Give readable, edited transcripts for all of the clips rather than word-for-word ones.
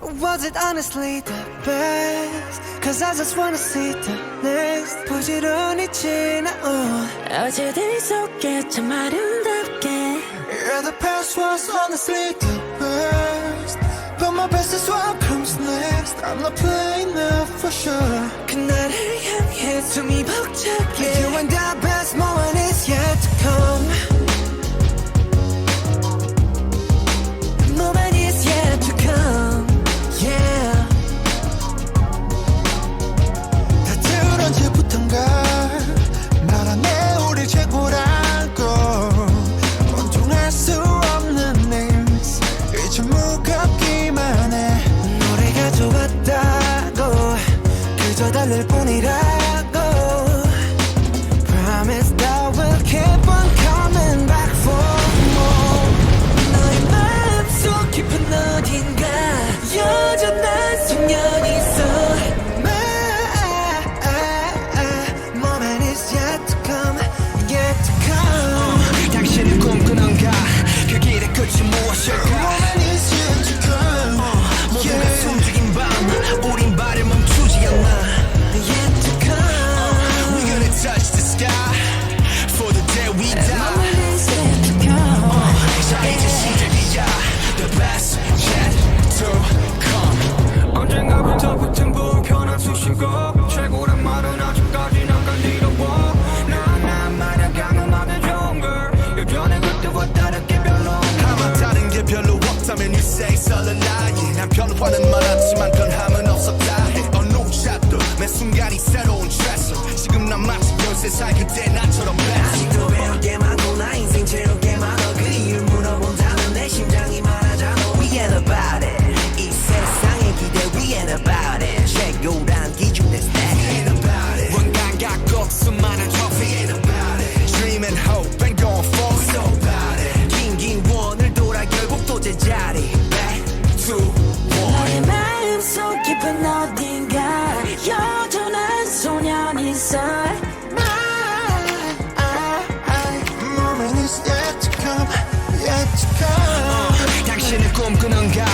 Was it honestly the best? Cause I just wanna see the next. 부지런히 지나온 어제들 속에 참 아름답게. Yeah, the past was honestly the best, but my best is what comes next. I'm not playing now for sure. 그날을 향해 숨이 벅차게. You and the best moment is yet to come. Moment is yet to come. Yeah. 다들 언제부턴가 말하네 우리 최고라고. 온종할 수 없는 names 이제 무겁기만 해. 노래가 좋았다고 그저 달랠 뿐이라고. Promise that we'll keep on coming back for more. 너의 마음속 깊은 어딘가 여전한 소년이 있어. Moment is yet to come, yet to come. 당신은 꿈꾸는가 그 길의 끝이 무엇일까. Moment is yet to come. 모두가 숨죽인 밤 우린 발을 멈추지 않아. Yet to come. We're gonna touch the sky for the day we die. Moment is yet to come. 자 이제 시작이야. The best yet to come. 언젠가부터 붙은 불편한 수식어. 최고란 말은 아직까지 난 간지러워. 난 마냥 강음하게 좋은 걸. 예전에 그때와 다르게 별로 아마 다른 게 별로 없다면 you say it's all a lie. 난 변화는 많았지만 변함은 없었다 해. 어느 샷도 매 순간이 새로운 트레서. 지금 난 마치 13살 그때 나처럼 best. 아직도 배울 게 많고 나 인생 채울 게 많아. 그 이유를 물어본다면 내 심장이 말하잖아. We ain't about it. 이 세상의 기대 We ain't about it. 최고란 기준 내 스택 We ain't about it. 원간 갖고 수많은 trophy ain't about it. Dream and hope and going for it. So about it. 긴 원을 돌아 결국 또 제자리 Back to one. 너의 마음속 깊은 어딘가 여전한 소년이 있어. Moment is yet to come, yet to come. 당신은 꿈꾸는가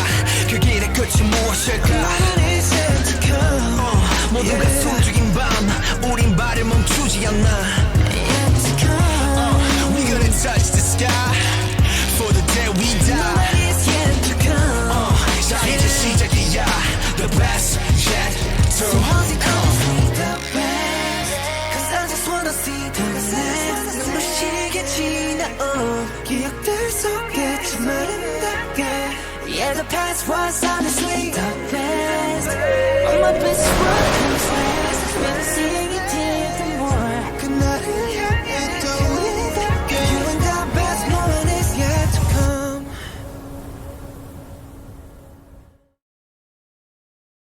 그 길의 끝이 무엇일까. Moment is yet to come. 모두가 Yeah. 숨죽인 밤 우린 발을 멈추지 않아. Yet to come. We're gonna touch the sky for the day we die. Moment is yet to come. 자 이제 시작이야. The best yet to Was it come. honestly the best? Cause I just wanna see the next. 눈부시게 지나온 기억들 속에 참 아름답게. Yeah, the past was honestly the